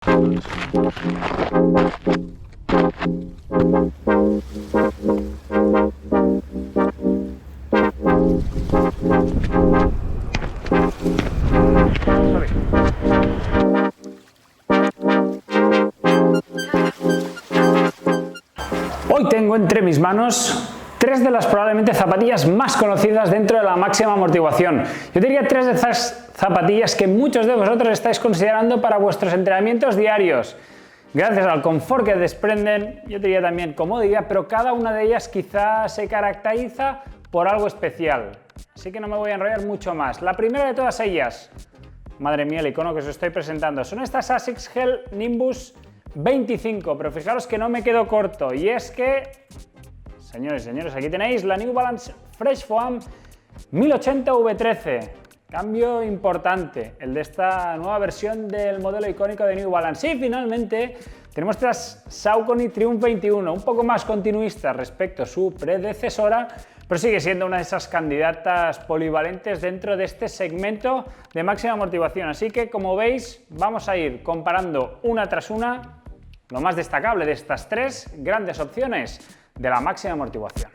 Hoy tengo entre mis manos tres de las probablemente zapatillas más conocidas dentro de la máxima amortiguación. Yo diría tres de esas zapatillas que muchos de vosotros estáis considerando para vuestros entrenamientos diarios. Gracias al confort que desprenden, yo diría también comodidad, pero cada una de ellas quizá se caracteriza por algo especial. Así que no me voy a enrollar mucho más. La primera de todas ellas, madre mía el icono que os estoy presentando, son estas Asics Gel Nimbus 25, pero fijaros que no me quedo corto, y es que, señores y señores, aquí tenéis la New Balance Fresh Foam 1080 V13. Cambio importante, el de esta nueva versión del modelo icónico de New Balance. Y finalmente tenemos estas Saucony Triumph 21, un poco más continuista respecto a su predecesora, pero sigue siendo una de esas candidatas polivalentes dentro de este segmento de máxima amortiguación. Así que, como veis, vamos a ir comparando una tras una lo más destacable de estas tres grandes opciones de la máxima amortiguación.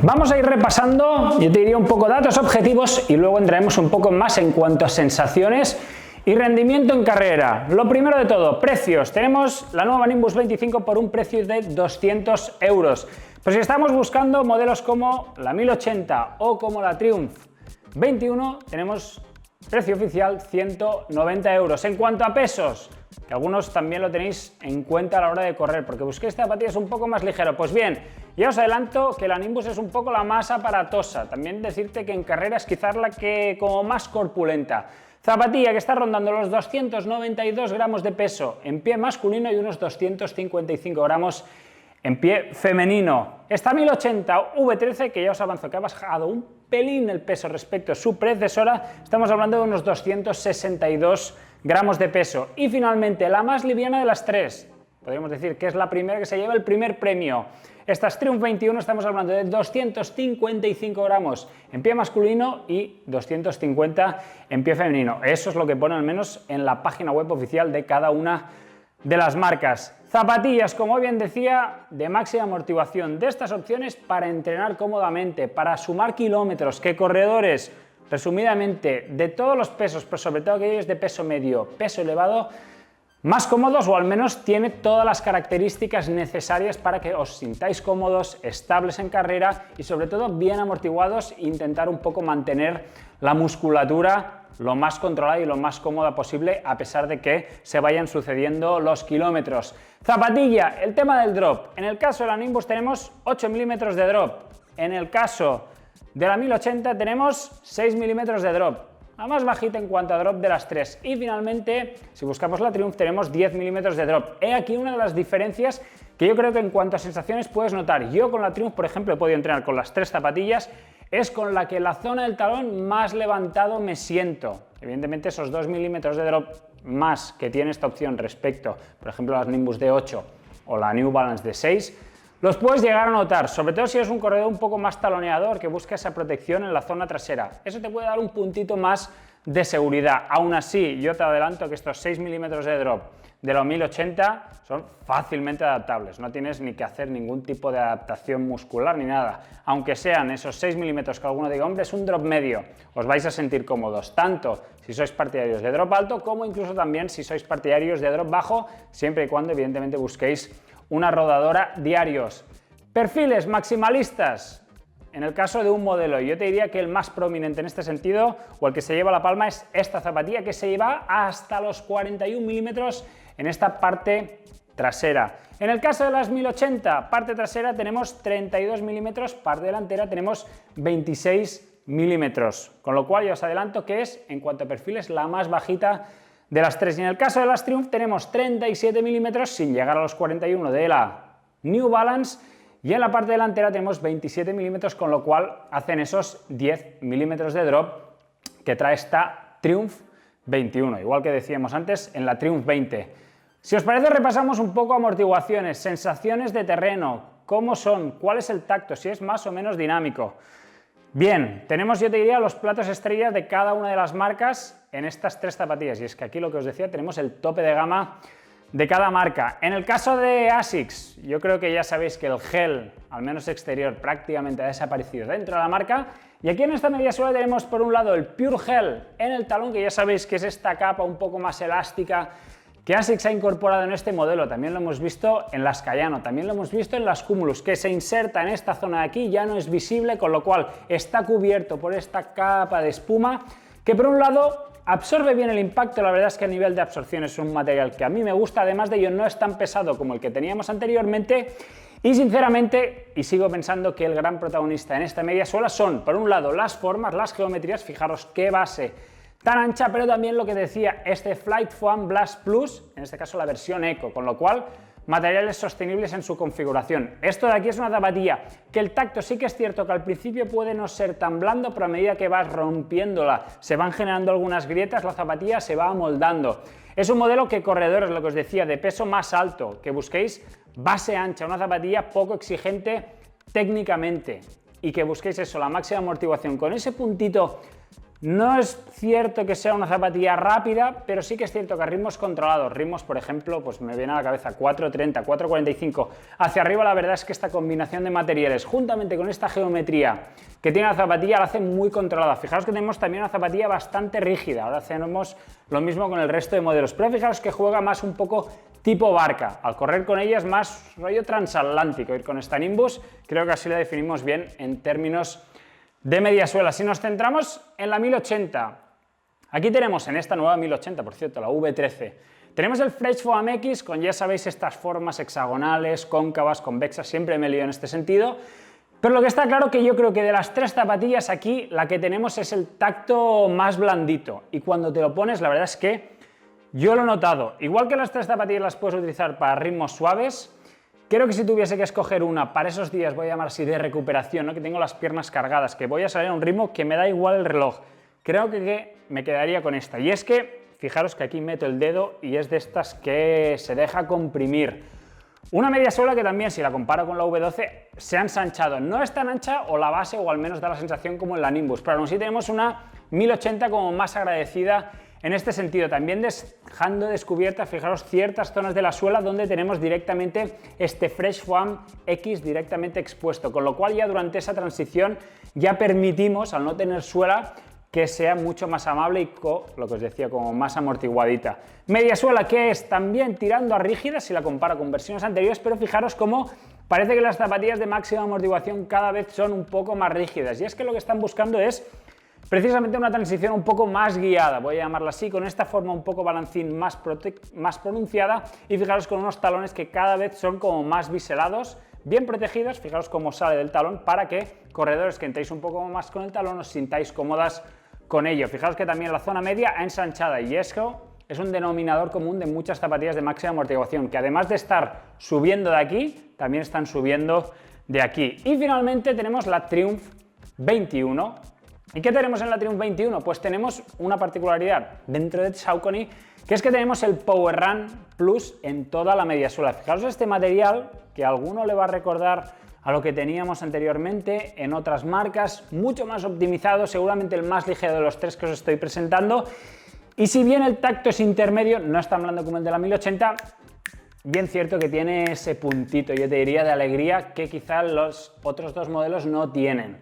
Vamos a ir repasando, yo te diría un poco datos objetivos y luego entraremos un poco más en cuanto a sensaciones y rendimiento en carrera. Lo primero de todo, precios. Tenemos la nueva Nimbus 25 por un precio de 200 euros. Pero si estamos buscando modelos como la 1080 o como la Triumph 21, tenemos precio oficial 190 euros. En cuanto a pesos, que algunos también lo tenéis en cuenta a la hora de correr, porque busquéis zapatillas un poco más ligero. Pues bien, ya os adelanto que la Nimbus es un poco la más aparatosa. También decirte que en carrera es quizás la que como más corpulenta. Zapatilla que está rondando los 292 gramos de peso en pie masculino y unos 255 gramos en pie femenino. Esta 1080 V13, que ya os avanzo que ha bajado un pelín el peso respecto a su predecesora, estamos hablando de unos 262 gramos de peso. Y finalmente, la más liviana de las tres, podríamos decir que es la primera que se lleva el primer premio. Estas Triumph 21 estamos hablando de 255 gramos en pie masculino y 250 en pie femenino. Eso es lo que pone al menos en la página web oficial de cada una de las marcas. Zapatillas, como bien decía, de máxima amortiguación. De estas opciones para entrenar cómodamente, para sumar kilómetros, que corredores, resumidamente, de todos los pesos, pero sobre todo aquellos de peso medio, peso elevado, más cómodos o al menos tiene todas las características necesarias para que os sintáis cómodos, estables en carrera y sobre todo bien amortiguados e intentar un poco mantener la musculatura lo más controlada y lo más cómoda posible a pesar de que se vayan sucediendo los kilómetros. Zapatilla, el tema del drop. En el caso de la Nimbus tenemos 8 milímetros de drop. En el caso de la 1080 tenemos 6 milímetros de drop. La más bajita en cuanto a drop de las tres. Y finalmente, si buscamos la Triumph, tenemos 10 milímetros de drop. He aquí una de las diferencias que yo creo que en cuanto a sensaciones puedes notar. Yo con la Triumph, por ejemplo, he podido entrenar con las tres zapatillas, es con la que la zona del talón más levantado me siento. Evidentemente esos 2 milímetros de drop más que tiene esta opción respecto, por ejemplo, a las Nimbus de 8 o la New Balance de 6, los puedes llegar a notar, sobre todo si eres un corredor un poco más taloneador que busca esa protección en la zona trasera. Eso te puede dar un puntito más de seguridad. Aún así, yo te adelanto que estos 6 milímetros de drop de la 1080 son fácilmente adaptables. No tienes ni que hacer ningún tipo de adaptación muscular ni nada. Aunque sean esos 6 milímetros que alguno diga, hombre, es un drop medio, os vais a sentir cómodos, tanto si sois partidarios de drop alto como incluso también si sois partidarios de drop bajo, siempre y cuando evidentemente busquéis una rodadora diarios. Perfiles maximalistas. En el caso de un modelo, yo te diría que el más prominente en este sentido, o el que se lleva la palma, es esta zapatilla que se lleva hasta los 41 milímetros en esta parte trasera. En el caso de las 1080, parte trasera tenemos 32 milímetros, parte delantera tenemos 26 milímetros, con lo cual ya os adelanto que es, en cuanto a perfiles, la más bajita de las tres. Y en el caso de las Triumph tenemos 37 milímetros sin llegar a los 41 de la New Balance, y en la parte delantera tenemos 27 milímetros, con lo cual hacen esos 10 milímetros de drop que trae esta Triumph 21, igual que decíamos antes en la Triumph 20. Si os parece, repasamos un poco amortiguaciones, sensaciones de terreno, cómo son, cuál es el tacto, si es más o menos dinámico. Bien, tenemos, yo te diría, los platos estrellas de cada una de las marcas en estas tres zapatillas. Y es que aquí lo que os decía, tenemos el tope de gama de cada marca. En el caso de ASICS, yo creo que ya sabéis que el gel, al menos exterior, prácticamente ha desaparecido dentro de la marca. Y aquí en esta media suela tenemos por un lado el Pure Gel en el talón, que ya sabéis que es esta capa un poco más elástica que ASICS ha incorporado en este modelo. También lo hemos visto en las Cayano, también lo hemos visto en las Cumulus, que se inserta en esta zona de aquí, ya no es visible, con lo cual está cubierto por esta capa de espuma, que por un lado absorbe bien el impacto. La verdad es que a nivel de absorción es un material que a mí me gusta, además de ello no es tan pesado como el que teníamos anteriormente. Y sinceramente, y sigo pensando que el gran protagonista en esta media suela son, por un lado, las formas, las geometrías. Fijaros qué base tan ancha, pero también lo que decía este Flight Foam Blast Plus, en este caso la versión Eco, con lo cual materiales sostenibles en su configuración. Esto de aquí es una zapatilla que el tacto sí que es cierto que al principio puede no ser tan blando, pero a medida que vas rompiéndola se van generando algunas grietas, la zapatilla se va amoldando. Es un modelo que corredores, lo que os decía, de peso más alto, que busquéis base ancha, una zapatilla poco exigente técnicamente y que busquéis eso, la máxima amortiguación con ese puntito. No es cierto que sea una zapatilla rápida, pero sí que es cierto que a ritmos controlados, ritmos por ejemplo, pues me viene a la cabeza 4.30, 4.45, hacia arriba, la verdad es que esta combinación de materiales, juntamente con esta geometría que tiene la zapatilla, la hace muy controlada. Fijaros que tenemos también una zapatilla bastante rígida, ahora hacemos lo mismo con el resto de modelos, pero fijaros que juega más un poco tipo barca, al correr con ella es más rollo transatlántico, ir con esta Nimbus, creo que así la definimos bien en términos de media suela. Si nos centramos en la 1080, aquí tenemos en esta nueva 1080, por cierto, la V13, tenemos el Fresh Foam X con, ya sabéis, estas formas hexagonales, cóncavas, convexas, siempre me lío en este sentido, pero lo que está claro que yo creo que de las tres zapatillas aquí, la que tenemos es el tacto más blandito, y cuando te lo pones, la verdad es que yo lo he notado, igual que las tres zapatillas las puedes utilizar para ritmos suaves. Creo que si tuviese que escoger una para esos días, voy a llamar así, de recuperación, ¿no? Que tengo las piernas cargadas, que voy a salir a un ritmo que me da igual el reloj, creo que me quedaría con esta. Y es que, fijaros que aquí meto el dedo y es de estas que se deja comprimir. Una media suela que también, si la comparo con la V12, se ha ensanchado. No es tan ancha o la base, o al menos da la sensación como en la Nimbus, pero aún así tenemos una 1080 como más agradecida en este sentido, también dejando descubiertas, fijaros, ciertas zonas de la suela donde tenemos directamente este Fresh Foam X directamente expuesto, con lo cual ya durante esa transición ya permitimos, al no tener suela, que sea mucho más amable y, lo que os decía, como más amortiguadita. Media suela que es también tirando a rígida si la comparo con versiones anteriores, pero fijaros cómo parece que las zapatillas de máxima amortiguación cada vez son un poco más rígidas, y es que lo que están buscando es precisamente una transición un poco más guiada, voy a llamarla así, con esta forma un poco balancín más pronunciada, y fijaros con unos talones que cada vez son como más biselados, bien protegidos. Fijaros cómo sale del talón para que corredores que entréis un poco más con el talón os sintáis cómodas con ello. Fijaros que también la zona media ha ensanchada, y eso es un denominador común de muchas zapatillas de máxima amortiguación, que además de estar subiendo de aquí, también están subiendo de aquí. Y finalmente tenemos la Triumph 21. ¿Y qué tenemos en la Triumph 21? Pues tenemos una particularidad dentro de Saucony, que es que tenemos el Power Run Plus en toda la media suela. Fijaros este material, que a alguno le va a recordar a lo que teníamos anteriormente en otras marcas, mucho más optimizado, seguramente el más ligero de los tres que os estoy presentando. Y si bien el tacto es intermedio, no es tan blando como el de la 1080, bien cierto que tiene ese puntito, yo te diría, de alegría que quizá los otros dos modelos no tienen.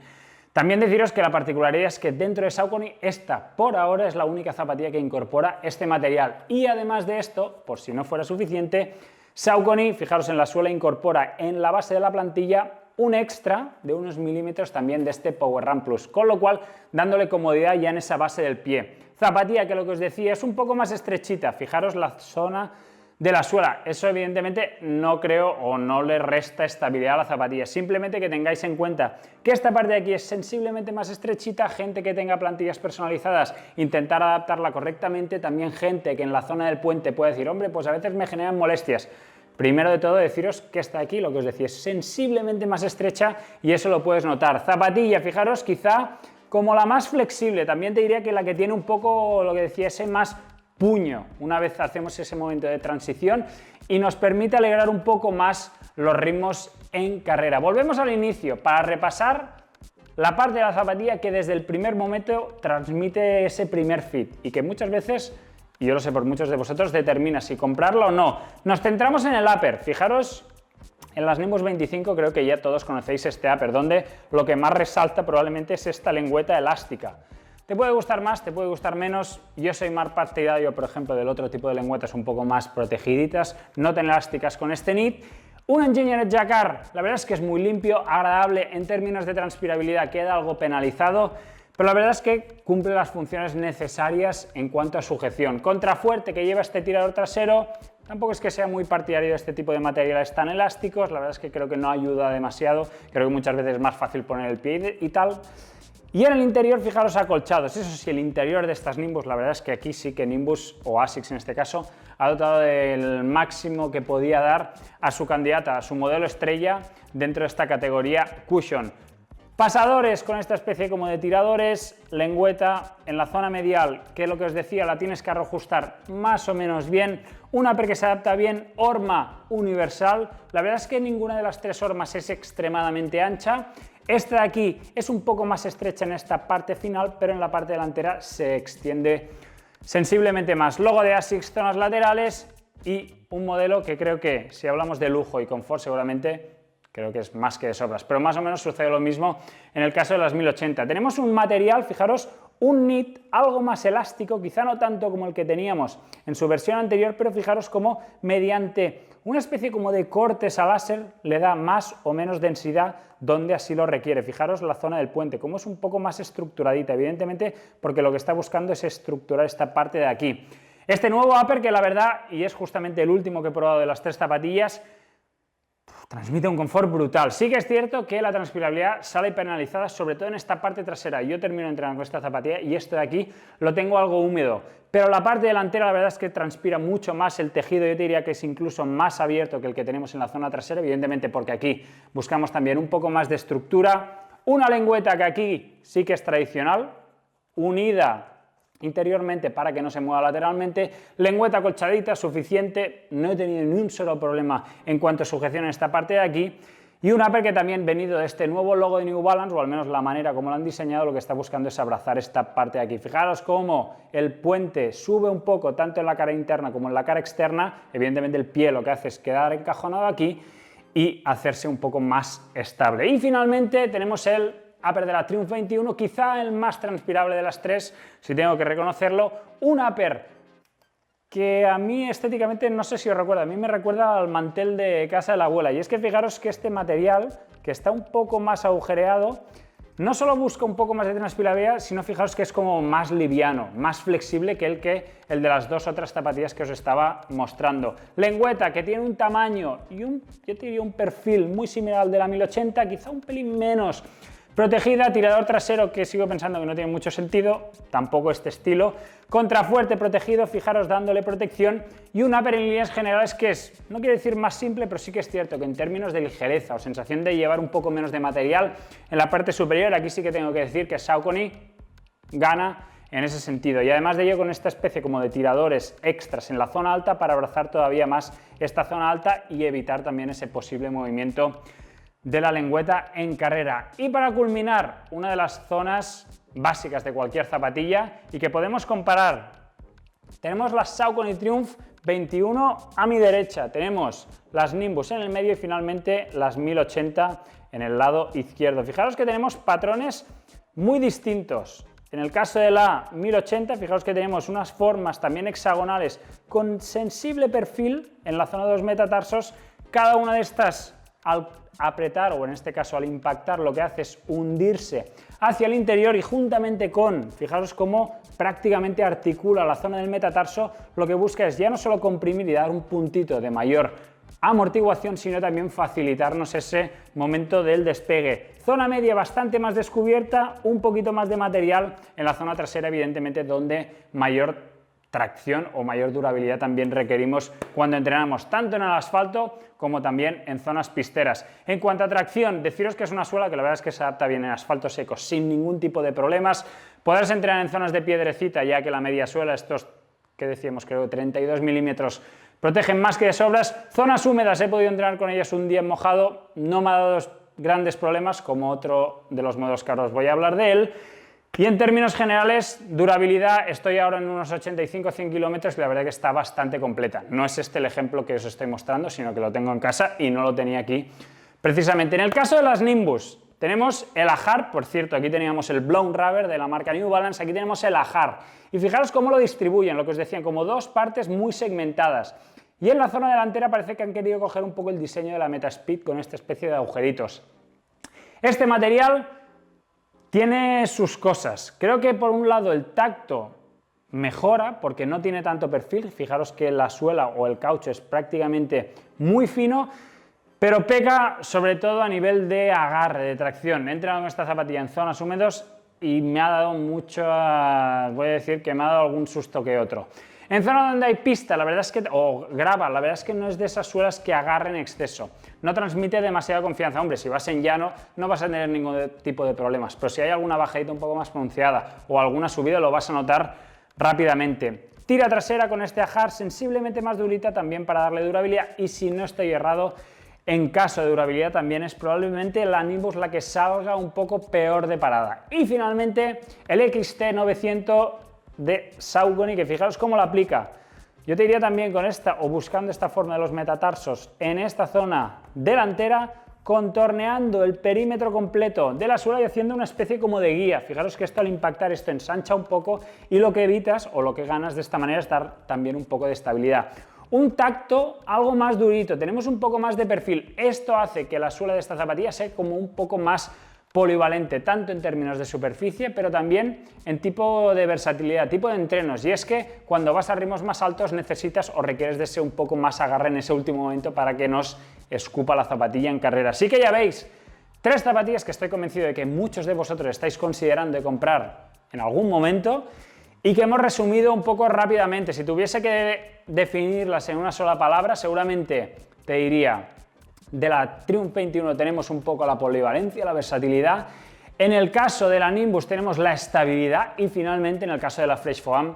También deciros que la particularidad es que dentro de Saucony esta por ahora es la única zapatilla que incorpora este material, y además de esto, por si no fuera suficiente, Saucony, fijaros en la suela, incorpora en la base de la plantilla un extra de unos milímetros también de este Power Run Plus, con lo cual dándole comodidad ya en esa base del pie. Zapatilla que, lo que os decía, es un poco más estrechita, fijaros la zona de la suela. Eso evidentemente no creo o no le resta estabilidad a la zapatilla, simplemente que tengáis en cuenta que esta parte de aquí es sensiblemente más estrechita. Gente que tenga plantillas personalizadas, intentar adaptarla correctamente. También gente que en la zona del puente puede decir, hombre, pues a veces me generan molestias. Primero de todo, deciros que esta aquí, lo que os decía, es sensiblemente más estrecha, y eso lo puedes notar. Zapatilla, fijaros, quizá como la más flexible. También te diría que la que tiene un poco, lo que decía, ese más puño una vez hacemos ese momento de transición y nos permite alegrar un poco más los ritmos en carrera. Volvemos al inicio para repasar la parte de la zapatilla que desde el primer momento transmite ese primer fit y que muchas veces, y yo lo sé por muchos de vosotros, determina si comprarla o no. Nos centramos en el upper. Fijaros, en las Nimbus 25 creo que ya todos conocéis este upper, donde lo que más resalta probablemente es esta lengüeta elástica. Te puede gustar más, te puede gustar menos. Yo soy más partidario, por ejemplo, del otro tipo de lengüetas un poco más protegiditas, no tan elásticas con este knit. Un Engineered Jacquard, la verdad es que es muy limpio, agradable en términos de transpirabilidad, queda algo penalizado, pero la verdad es que cumple las funciones necesarias en cuanto a sujeción. Contrafuerte que lleva este tirador trasero, tampoco es que sea muy partidario de este tipo de materiales tan elásticos, la verdad es que creo que no ayuda demasiado, creo que muchas veces es más fácil poner el pie y tal. Y en el interior, fijaros, acolchados. Eso sí, el interior de estas Nimbus, la verdad es que aquí sí que Nimbus, o ASICS en este caso, ha dotado del máximo que podía dar a su candidata, a su modelo estrella dentro de esta categoría Cushion. Pasadores con esta especie como de tiradores, lengüeta en la zona medial, que lo que os decía, la tienes que ajustar más o menos bien, un upper que se adapta bien, horma universal. La verdad es que ninguna de las tres hormas es extremadamente ancha. Esta de aquí es un poco más estrecha en esta parte final, pero en la parte delantera se extiende sensiblemente más. Logo de ASICS, zonas laterales y un modelo que creo que, si hablamos de lujo y confort, seguramente creo que es más que de sobras, pero más o menos sucede lo mismo en el caso de las 1080. Tenemos un material, fijaros, un knit algo más elástico, quizá no tanto como el que teníamos en su versión anterior, pero fijaros cómo mediante una especie como de cortes a láser le da más o menos densidad donde así lo requiere. Fijaros la zona del puente, cómo es un poco más estructuradita, evidentemente porque lo que está buscando es estructurar esta parte de aquí. Este nuevo upper que la verdad, y es justamente el último que he probado de las tres zapatillas, transmite un confort brutal. Sí que es cierto que la transpirabilidad sale penalizada, sobre todo en esta parte trasera. Yo termino entrenando con esta zapatilla y esto de aquí lo tengo algo húmedo, pero la parte delantera la verdad es que transpira mucho más el tejido. Yo te diría que es incluso más abierto que el que tenemos en la zona trasera, evidentemente porque aquí buscamos también un poco más de estructura. Una lengüeta que aquí sí que es tradicional, unida interiormente para que no se mueva lateralmente, lengüeta acolchadita, suficiente, no he tenido ni un solo problema en cuanto a sujeción en esta parte de aquí, y un upper que también venido de este nuevo logo de New Balance, o al menos la manera como lo han diseñado, lo que está buscando es abrazar esta parte de aquí. Fijaros cómo el puente sube un poco tanto en la cara interna como en la cara externa, evidentemente el pie lo que hace es quedar encajonado aquí y hacerse un poco más estable. Y finalmente tenemos el upper de la Triumph 21, quizá el más transpirable de las tres, si tengo que reconocerlo, un upper que a mí estéticamente, no sé si os recuerda, a mí me recuerda al mantel de casa de la abuela, y es que fijaros que este material, que está un poco más agujereado, no solo busca un poco más de transpirabilidad, sino fijaros que es como más liviano, más flexible que el de las dos otras zapatillas que os estaba mostrando. Lengüeta que tiene un tamaño y yo te diría un perfil muy similar al de la 1080, quizá un pelín menos protegida, tirador trasero que sigo pensando que no tiene mucho sentido, tampoco este estilo, contrafuerte protegido, fijaros dándole protección, y un upper en líneas generales que es, no quiero decir más simple, pero sí que es cierto que en términos de ligereza o sensación de llevar un poco menos de material en la parte superior, aquí sí que tengo que decir que Saucony gana en ese sentido, y además de ello con esta especie como de tiradores extras en la zona alta para abrazar todavía más esta zona alta y evitar también ese posible movimiento de la lengüeta en carrera. Y para culminar, una de las zonas básicas de cualquier zapatilla y que podemos comparar, tenemos las Saucony Triumph 21 a mi derecha, tenemos las Nimbus en el medio y finalmente las 1080 en el lado izquierdo. Fijaros que tenemos patrones muy distintos. En el caso de la 1080, fijaos que tenemos unas formas también hexagonales con sensible perfil en la zona de los metatarsos. Cada una de estas, al apretar o en este caso al impactar, lo que hace es hundirse hacia el interior y juntamente con, fijaros cómo prácticamente articula la zona del metatarso, lo que busca es ya no solo comprimir y dar un puntito de mayor amortiguación, sino también facilitarnos ese momento del despegue. Zona media bastante más descubierta, un poquito más de material en la zona trasera, evidentemente donde mayor tracción o mayor durabilidad también requerimos cuando entrenamos, tanto en el asfalto como también en zonas pisteras. En cuanto a tracción, deciros que es una suela que la verdad es que se adapta bien en asfalto seco sin ningún tipo de problemas. Podrás entrenar en zonas de piedrecita, ya que la media suela, estos que decíamos, creo 32 milímetros, protegen más que de sobras. Zonas húmedas, he podido entrenar con ellas un día mojado, no me ha dado grandes problemas, como otro de los modelos que ahora os voy a hablar de él. Y en términos generales, durabilidad, estoy ahora en unos 85-100 kilómetros y la verdad que está bastante completa. No es este el ejemplo que os estoy mostrando, sino que lo tengo en casa y no lo tenía aquí precisamente. En el caso de las Nimbus, tenemos el Ajar, por cierto, aquí teníamos el Blown Rubber de la marca New Balance, aquí tenemos el Ajar. Y fijaros cómo lo distribuyen, lo que os decían, como dos partes muy segmentadas. Y en la zona delantera parece que han querido coger un poco el diseño de la Metaspeed con esta especie de agujeritos. Este material tiene sus cosas. Creo que por un lado el tacto mejora porque no tiene tanto perfil. Fijaros que la suela o el caucho es prácticamente muy fino, pero peca sobre todo a nivel de agarre, de tracción. He entrenado con esta zapatilla en zonas húmedas y me ha dado mucho, voy a decir que me ha dado algún susto que otro. En zonas donde hay pista, la verdad es que, o grava, la verdad es que no es de esas suelas que agarren en exceso. No transmite demasiada confianza. Hombre, si vas en llano no vas a tener ningún tipo de problemas, pero si hay alguna bajadita un poco más pronunciada o alguna subida lo vas a notar rápidamente. Tira trasera con este Ajar, sensiblemente más durita también para darle durabilidad, y si no estoy errado, en caso de durabilidad también es probablemente la Nimbus la que salga un poco peor de parada. Y finalmente el XT900 de Saucony, que fijaros cómo la aplica. Yo te diría también con esta, o buscando esta forma de los metatarsos en esta zona delantera, contorneando el perímetro completo de la suela y haciendo una especie como de guía. Fijaros que esto al impactar esto ensancha un poco y lo que evitas o lo que ganas de esta manera es dar también un poco de estabilidad. Un tacto algo más durito, tenemos un poco más de perfil. Esto hace que la suela de esta zapatilla sea como un poco más polivalente, tanto en términos de superficie, pero también en tipo de versatilidad, tipo de entrenos. Y es que cuando vas a ritmos más altos necesitas o requieres de ese un poco más agarre en ese último momento para que nos escupa la zapatilla en carrera. Así que ya veis, 3 zapatillas que estoy convencido de que muchos de vosotros estáis considerando de comprar en algún momento y que hemos resumido un poco rápidamente. Si tuviese que definirlas en una sola palabra, seguramente te diría: de la Triumph 21 tenemos un poco la polivalencia, la versatilidad. En el caso de la Nimbus tenemos la estabilidad y finalmente en el caso de la Fresh Foam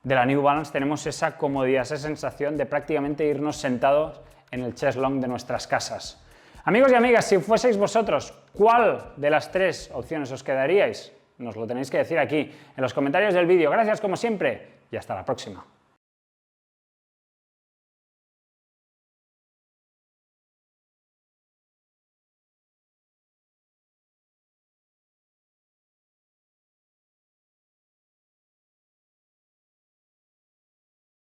de la New Balance tenemos esa comodidad, esa sensación de prácticamente irnos sentados en el chest long de nuestras casas. Amigos y amigas, si fueseis vosotros, ¿cuál de las 3 opciones os quedaríais? Nos lo tenéis que decir aquí en los comentarios del vídeo. Gracias como siempre y hasta la próxima.